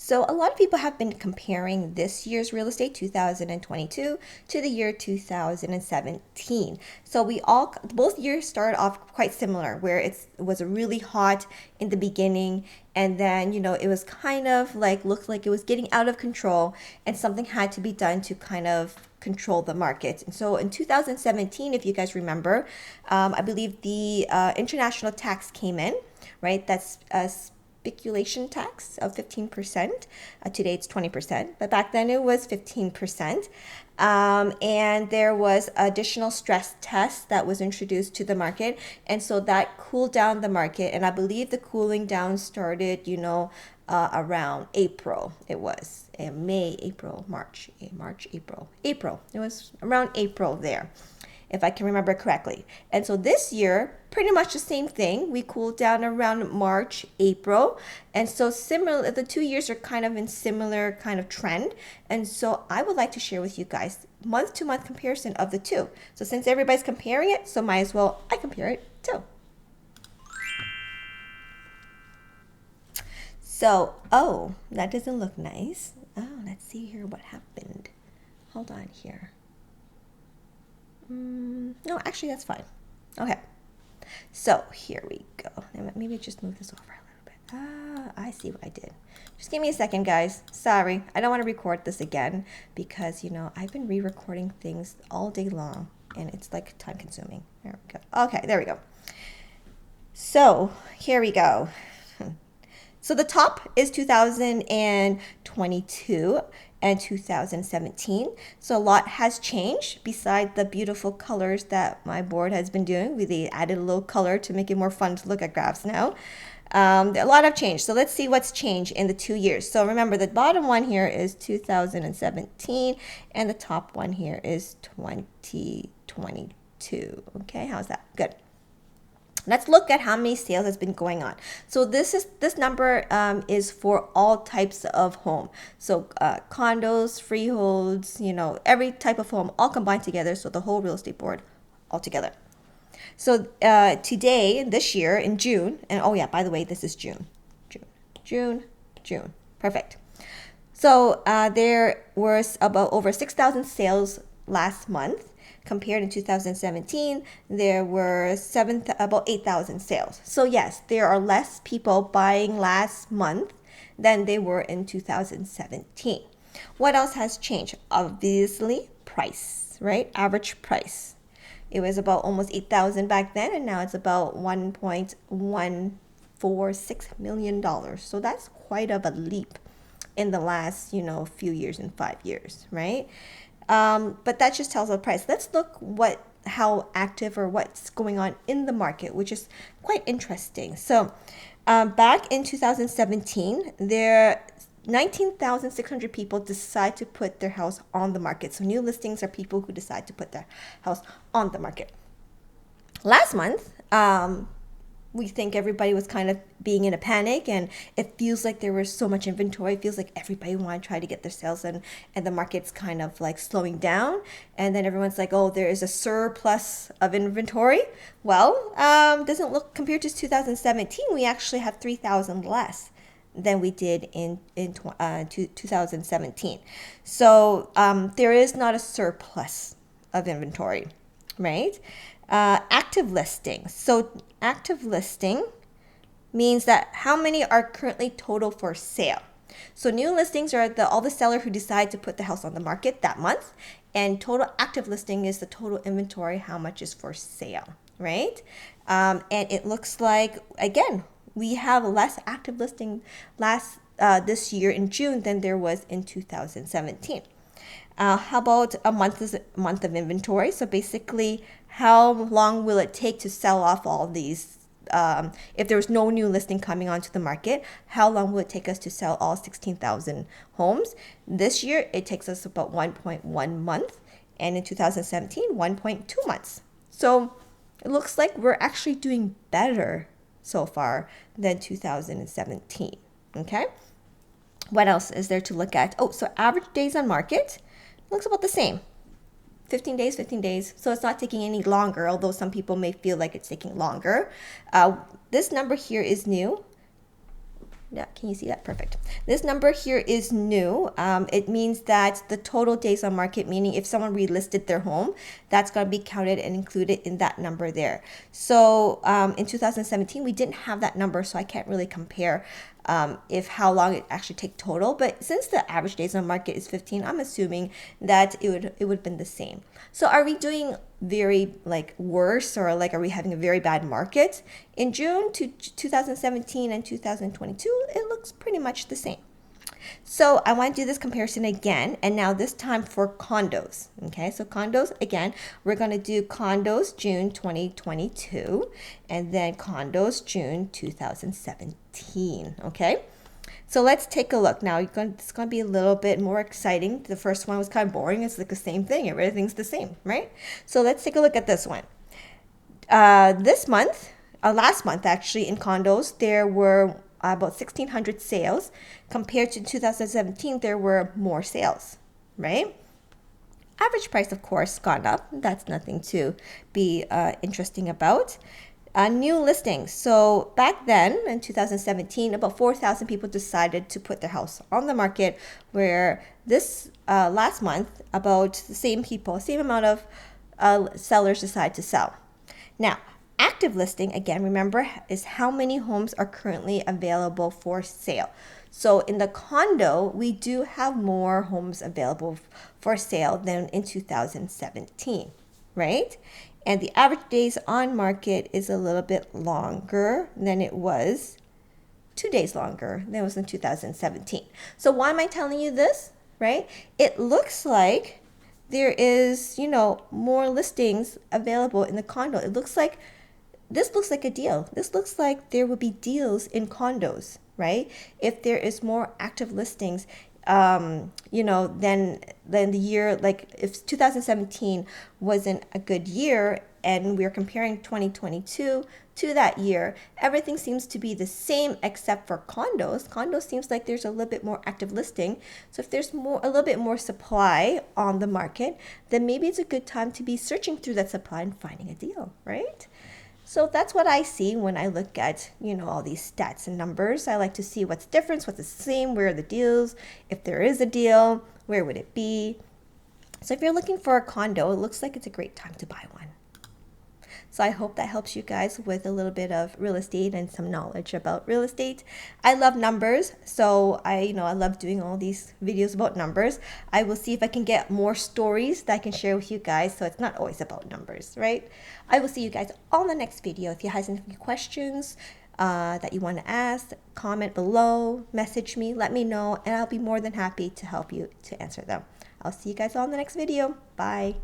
So a lot of people have been comparing this year's real estate 2022 to the year 2017. So both years started off quite similar, where it was really hot in the beginning, and then it was kind of like looked like it was getting out of control, and something had to be done to kind of control the market. And so in 2017, if you guys remember, I believe the international tax came in, right? That's speculation tax of 15%. Today it's 20%, but back then it was 15%. And there was additional stress test that was introduced to the market. And so that cooled down the market. And I believe the cooling down started, around April. It was May, April, March, April. It was around April there, if I can remember correctly. And so this year, pretty much the same thing. We cooled down around March, April. And so similar, the 2 years are kind of in similar kind of trend. And so I would like to share with you guys month to month comparison of the two. So since everybody's comparing it, so might as well I compare it too. So, oh, that doesn't look nice. Oh, let's see here what happened. Hold on here. No, actually, that's fine. Okay. So here we go. Maybe just move this over a little bit. Ah, I see what I did. Just give me a second, guys. Sorry, I don't want to record this again because, I've been re-recording things all day long and it's like time consuming. There we go. Okay, there we go. So here we go. So the top is 2022 and 2017. So a lot has changed beside the beautiful colors that my board has been doing. We added a little color to make it more fun to look at graphs now. A lot have changed. So let's see what's changed in the 2 years. So remember, the bottom one here is 2017 and the top one here is 2022. Okay, how's that? Good. Let's look at how many sales has been going on. So this number is for all types of home. So condos, freeholds, every type of home all combined together. So the whole real estate board all together. So today, this year in June, and oh yeah, by the way, this is June. Perfect. So there was about over 6,000 sales last month. Compared in 2017, there were about 8,000 sales. So yes, there are less people buying last month than they were in 2017. What else has changed? Obviously, price, right? Average price. It was about almost 8,000 back then, and now it's about $1.146 million. So that's quite of a leap in the last, few years and 5 years, right? But that just tells the price. Let's look how active or what's going on in the market, which is quite interesting. So back in 2017, there 19,600 people decide to put their house on the market. So new listings are people who decide to put their house on the market. Last month, we think everybody was kind of being in a panic, and it feels like there was so much inventory. It feels like everybody wanted to try to get their sales in, and the market's kind of like slowing down. And then everyone's like, oh, there is a surplus of inventory. Well, doesn't look, compared to 2017, we actually have 3,000 less than we did in 2017. So there is not a surplus of inventory, right? Active listings. So active listing means that how many are currently total for sale. So new listings are all the seller who decide to put the house on the market that month, and total active listing is the total inventory, how much is for sale, right? And it looks like, again, we have less active listing this year in June than there was in 2017. How about a month of inventory? So basically, how long will it take to sell off all these? If there was no new listing coming onto the market, how long will it take us to sell all 16,000 homes? This year, it takes us about 1.1 month, and in 2017, 1.2 months. So it looks like we're actually doing better so far than 2017. Okay. What else is there to look at? Oh, so average days on market looks about the same. 15 days. So it's not taking any longer, although some people may feel like it's taking longer. This number here is new. Yeah, can you see that? Perfect. This number here is new. It means that the total days on market, meaning if someone relisted their home, that's going to be counted and included in that number there. So in 2017, we didn't have that number, so I can't really compare if how long it actually take total. But since the average days on market is 15, I'm assuming that it would have been the same. So are we doing very like worse, or like are we having a very bad market? In June to 2017 and 2022, it looks pretty much the same. So I want to do this comparison again, and now this time for condos. Okay, so condos, again, we're going to do condos June 2022 and then condos June 2017. Okay, so let's take a look. Now it's going to be a little bit more exciting. The first one was kind of boring. It's like the same thing. Everything's the same, right? So let's take a look at this one. This month, last month actually, in condos, there were about 1,600 sales. Compared to 2017, there were more sales, right? Average price, of course, gone up. That's nothing to be interesting about. New listings. So back then, in 2017, about 4,000 people decided to put their house on the market, where this last month, about the same people, same amount of sellers decided to sell. Now, active listing, again, remember, is how many homes are currently available for sale. So in the condo, we do have more homes available for sale than in 2017, right? And the average days on market is a little bit longer than it was, 2 days longer than it was in 2017. So why am I telling you this, right? It looks like there is, more listings available in the condo. This looks like a deal. This looks like there will be deals in condos, right? If there is more active listings, than the year, like if 2017 wasn't a good year and we're comparing 2022 to that year, everything seems to be the same except for condos. Condos seems like there's a little bit more active listing. So if there's a little bit more supply on the market, then maybe it's a good time to be searching through that supply and finding a deal, right? So that's what I see when I look at, all these stats and numbers. I like to see what's different, what's the same, where are the deals. If there is a deal, where would it be? So if you're looking for a condo, it looks like it's a great time to buy one. So I hope that helps you guys with a little bit of real estate and some knowledge about real estate. I love numbers, so I love doing all these videos about numbers. I will see if I can get more stories that I can share with you guys, so it's not always about numbers, right? I will see you guys on the next video. If you have any questions that you want to ask, comment below, message me, let me know, and I'll be more than happy to help you to answer them. I'll see you guys on the next video. Bye.